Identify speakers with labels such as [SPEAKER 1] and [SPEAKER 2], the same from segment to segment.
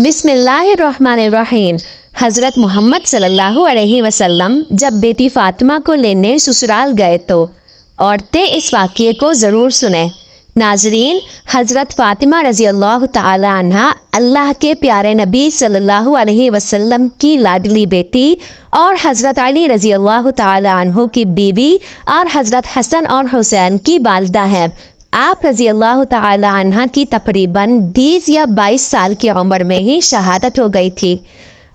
[SPEAKER 1] بسم اللہ الرحمن الرحیم۔ حضرت محمد صلی اللہ علیہ وسلم جب بیٹی فاطمہ کو لینے سسرال گئے تو عورتیں اس واقعے کو ضرور سنیں۔ ناظرین، حضرت فاطمہ رضی اللہ تعالی عنہ اللہ کے پیارے نبی صلی اللہ علیہ وسلم کی لاڈلی بیٹی اور حضرت علی رضی اللہ تعالی عنہ کی بیوی اور حضرت حسن اور حسین کی والدہ ہیں۔ آپ رضی اللہ تعالی عنہ کی تقریباً 20 یا 22 سال کی عمر میں ہی شہادت ہو گئی تھی۔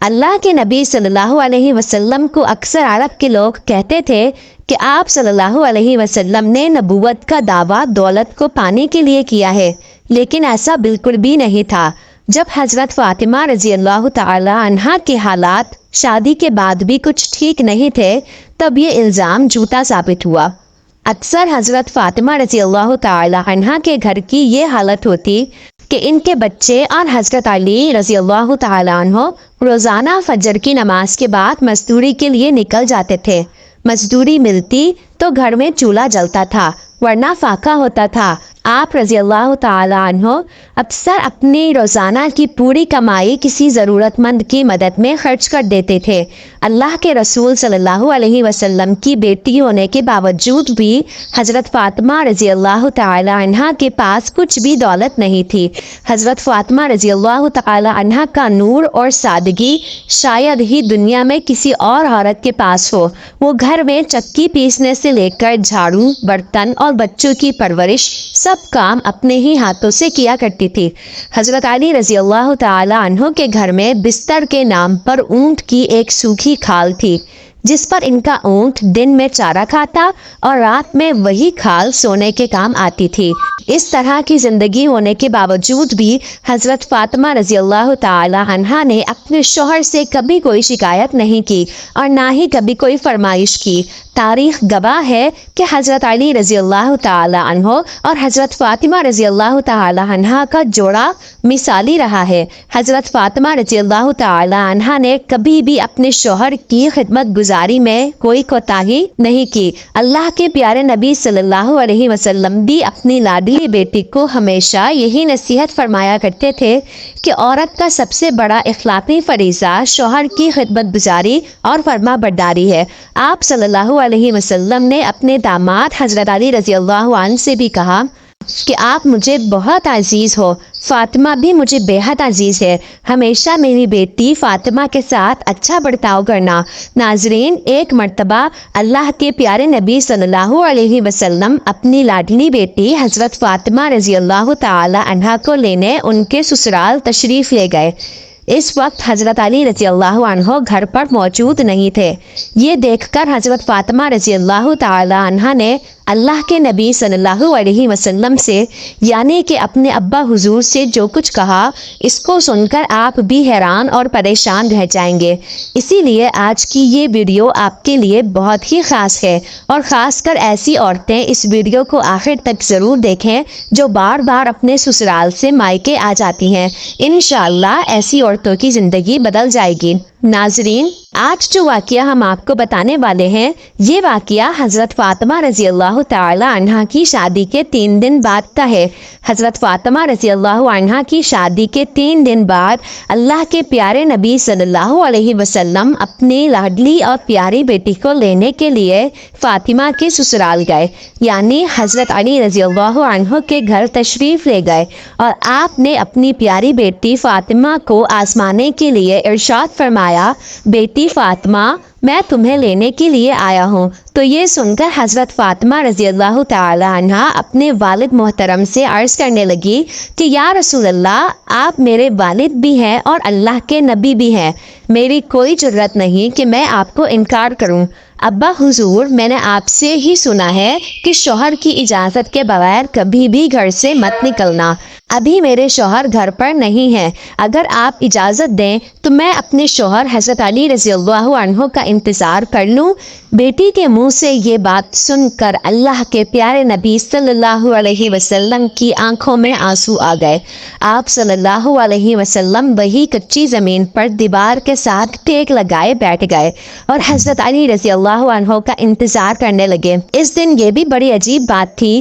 [SPEAKER 1] اللہ کے نبی صلی اللہ علیہ وسلم کو اکثر عرب کے لوگ کہتے تھے کہ آپ صلی اللہ علیہ وسلم نے نبوت کا دعویٰ دولت کو پانے کے لیے کیا ہے، لیکن ایسا بالکل بھی نہیں تھا۔ جب حضرت فاطمہ رضی اللہ تعالی عنہ کے حالات شادی کے بعد بھی کچھ ٹھیک نہیں تھے، تب یہ الزام جھوٹا ثابت ہوا۔ اکثر حضرت فاطمہ رضی اللہ تعالی عنہ کے گھر کی یہ حالت ہوتی کہ ان کے بچے اور حضرت علی رضی اللہ تعالی عنہ روزانہ فجر کی نماز کے بعد مزدوری کے لیے نکل جاتے تھے۔ مزدوری ملتی تو گھر میں چولہا جلتا تھا، ورنہ فاقہ ہوتا تھا۔ آپ رضی اللہ تعالی عنہ اکثر اپنی روزانہ کی پوری کمائی کسی ضرورت مند کی مدد میں خرچ کر دیتے تھے۔ اللہ کے رسول صلی اللہ علیہ وسلم کی بیٹی ہونے کے باوجود بھی حضرت فاطمہ رضی اللہ تعالی عنہ کے پاس کچھ بھی دولت نہیں تھی۔ حضرت فاطمہ رضی اللہ تعالی عنہ کا نور اور سادگی شاید ہی دنیا میں کسی اور عورت کے پاس ہو۔ وہ گھر میں چکی پیسنے سے لے کر جھاڑو، برتن اور بچوں کی پرورش سب کام اپنے ہی ہاتھوں سے کیا کرتی تھی۔ حضرت علی رضی اللہ تعالی عنہ کے گھر میں بستر کے نام پر اونٹ کی ایک سوکھی کھال تھی، جس پر ان کا اونٹ دن میں چارہ کھاتا اور رات میں وہی کھال سونے کے کام آتی تھی۔ اس طرح کی زندگی ہونے کے باوجود بھی حضرت فاطمہ رضی اللہ تعالی عنہ نے اپنے شوہر سے کبھی کوئی شکایت نہیں کی اور نہ ہی کبھی کوئی فرمائش کی۔ تاریخ گواہ ہے کہ حضرت علی رضی اللہ تعالی عنہ اور حضرت فاطمہ رضی اللہ تعالی عنہ کا جوڑا مثالی رہا ہے۔ حضرت فاطمہ رضی اللہ تعالی عنہ نے کبھی بھی اپنے شوہر کی خدمت گزاری میں کوئی کوتاہی نہیں کی۔ اللہ کے پیارے نبی صلی اللہ علیہ وسلم بھی اپنی لاڈلی بیٹی کو ہمیشہ یہی نصیحت فرمایا کرتے تھے کہ عورت کا سب سے بڑا اخلاقی فریضہ شوہر کی خدمت گزاری اور فرما برداری ہے۔ آپ صلی اللہ علیہ وسلم نے اپنے داماد حضرت علی رضی اللہ عنہ سے بھی کہا کہ آپ مجھے بہت عزیز ہو، فاطمہ بھی مجھے بہت عزیز ہے، ہمیشہ میری بیٹی فاطمہ کے ساتھ اچھا برتاؤ کرنا۔ ناظرین، ایک مرتبہ اللہ کے پیارے نبی صلی اللہ علیہ وسلم اپنی لاڈلی بیٹی حضرت فاطمہ رضی اللہ تعالی عنہ کو لینے ان کے سسرال تشریف لے گئے۔ اس وقت حضرت علی رضی اللہ عنہ گھر پر موجود نہیں تھے۔ یہ دیکھ کر حضرت فاطمہ رضی اللہ تعالی عنہ نے اللہ کے نبی صلی اللہ علیہ وسلم سے، یعنی کہ اپنے ابا حضور سے جو کچھ کہا، اس کو سن کر آپ بھی حیران اور پریشان رہ جائیں گے۔ اسی لیے آج کی یہ ویڈیو آپ کے لیے بہت ہی خاص ہے، اور خاص کر ایسی عورتیں اس ویڈیو کو آخر تک ضرور دیکھیں جو بار بار اپنے سسرال سے مائکے آ جاتی ہیں۔ انشاءاللہ ایسی عورتوں کی زندگی بدل جائے گی۔ ناظرین، آج جو واقعہ ہم آپ کو بتانے والے ہیں، یہ واقعہ حضرت فاطمہ رضی اللہ تعالی عنہ کی شادی کے 3 دن بعد کا ہے۔ حضرت فاطمہ رضی اللہ عنہ کی شادی کے 3 دن بعد اللہ کے پیارے نبی صلی اللہ علیہ وسلم اپنی لاڈلی اور پیاری بیٹی کو لینے کے لیے فاطمہ کے سسرال گئے، یعنی حضرت علی رضی اللہ عنہ کے گھر تشریف لے گئے، اور آپ نے اپنی پیاری بیٹی فاطمہ کو آزمانے کے لیے ارشاد فرمایا، بیٹی فاطمہ، میں تمہیں لینے کے لیے آیا ہوں۔ تو یہ سن کر حضرت فاطمہ رضی اللہ تعالی عنہ اپنے والد محترم سے عرض کرنے لگی کہ یا رسول اللہ، آپ میرے والد بھی ہیں اور اللہ کے نبی بھی ہیں، میری کوئی جرت نہیں کہ میں آپ کو انکار کروں۔ ابا حضور، میں نے آپ سے ہی سنا ہے کہ شوہر کی اجازت کے بغیر کبھی بھی گھر سے مت نکلنا۔ ابھی میرے شوہر گھر پر نہیں ہیں، اگر آپ اجازت دیں تو میں اپنے شوہر حضرت علی رضی اللہ عنہ کا انتظار کر لوں۔ بیٹی کے منہ سے یہ بات سن کر اللہ کے پیارے نبی صلی اللہ علیہ وسلم کی آنکھوں میں آنسو آ گئے۔ آپ صلی اللہ علیہ وسلم وہی کچی زمین پر دیوار کے ساتھ ٹیک لگائے بیٹھ گئے اور حضرت علی رضی اللہ عنہ کا انتظار کرنے لگے۔ اس دن یہ بھی بڑی عجیب بات تھی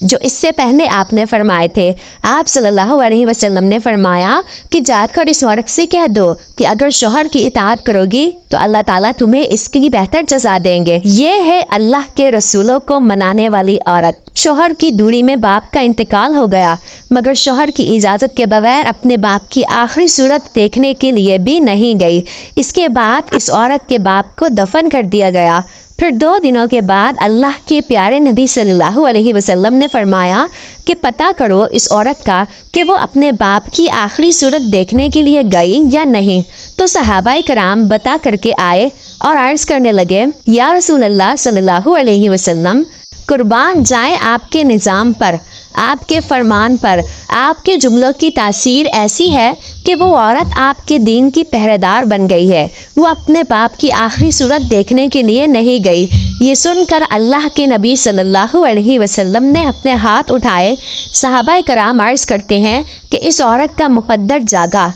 [SPEAKER 1] جو اس سے پہلے آپ نے فرمائے تھے۔ آپ صلی اللہ علیہ وسلم نے فرمایا کہ جا کر اس عورت سے کہہ دو کہ اگر شوہر کی اطاعت کرو گی تو اللہ تعالیٰ تمہیں اس کی بہتر جزا دیں گے۔ یہ ہے اللہ کے رسولوں کو منانے والی عورت۔ شوہر کی دوری میں باپ کا انتقال ہو گیا، مگر شوہر کی اجازت کے بغیر اپنے باپ کی آخری صورت دیکھنے کے لیے بھی نہیں گئی۔ اس کے بعد اس عورت کے باپ کو دفن کر دیا گیا۔ پھر 2 دنوں کے بعد اللہ کے پیارے نبی صلی اللہ علیہ وسلم نے فرمایا کہ پتہ کرو اس عورت کا کہ وہ اپنے باپ کی آخری صورت دیکھنے کے لیے گئی یا نہیں۔ تو صحابہ کرام بتا کر کے آئے اور عرض کرنے لگے، یا رسول اللہ صلی اللہ علیہ وسلم، قربان جائیں آپ کے نظام پر، آپ کے فرمان پر۔ آپ کے جملوں کی تاثیر ایسی ہے کہ وہ عورت آپ کے دین کی پہرے دار بن گئی ہے۔ وہ اپنے باپ کی آخری صورت دیکھنے کے لیے نہیں گئی۔ یہ سن کر اللہ کے نبی صلی اللہ علیہ وسلم نے اپنے ہاتھ اٹھائے۔ صحابہ کرام عرض کرتے ہیں کہ اس عورت کا مقدر جاگا۔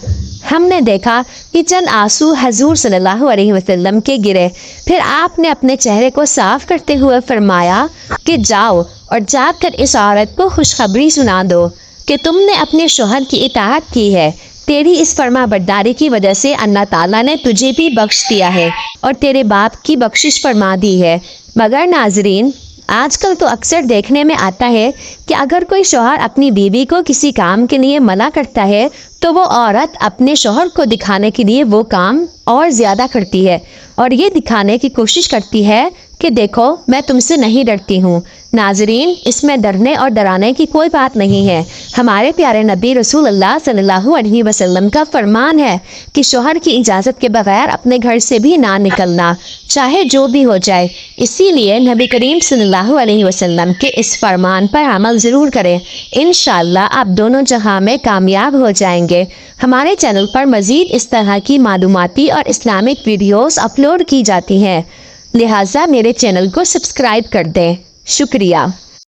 [SPEAKER 1] ہم نے دیکھا کہ چند آنسو حضور صلی اللہ علیہ وسلم کے گرے۔ پھر آپ نے اپنے چہرے کو صاف کرتے ہوئے فرمایا کہ جاؤ اور جا کر اس عورت کو خوشخبری سنا دو کہ تم نے اپنے شوہر کی اطاعت کی ہے۔ تیری اس فرما برداری کی وجہ سے اللہ تعالیٰ نے تجھے بھی بخش دیا ہے اور تیرے باپ کی بخشش فرما دی ہے۔ مگر ناظرین، آج کل تو اکثر دیکھنے میں آتا ہے کہ اگر کوئی شوہر اپنی بیوی کو کسی کام کے لیے منع کرتا ہے تو وہ عورت اپنے شوہر کو دکھانے کے لیے وہ کام اور زیادہ کرتی ہے اور یہ دکھانے کی کوشش کرتی ہے کہ دیکھو میں تم سے نہیں ڈرتی ہوں۔ ناظرین، اس میں ڈرنے اور ڈرانے کی کوئی بات نہیں ہے۔ ہمارے پیارے نبی رسول اللہ صلی اللہ علیہ وسلم کا فرمان ہے کہ شوہر کی اجازت کے بغیر اپنے گھر سے بھی نہ نکلنا، چاہے جو بھی ہو جائے۔ اسی لیے نبی کریم صلی اللہ علیہ وسلم کے اس فرمان پر عمل ضرور کریں۔ انشاءاللہ آپ دونوں جہاں میں کامیاب ہو جائیں گے۔ ہمارے چینل پر مزید اس طرح کی معلوماتی اور اسلامک ویڈیوز اپلوڈ کی جاتی ہیں، لہٰذا میرے چینل کو سبسکرائب کر دیں۔ شکریہ۔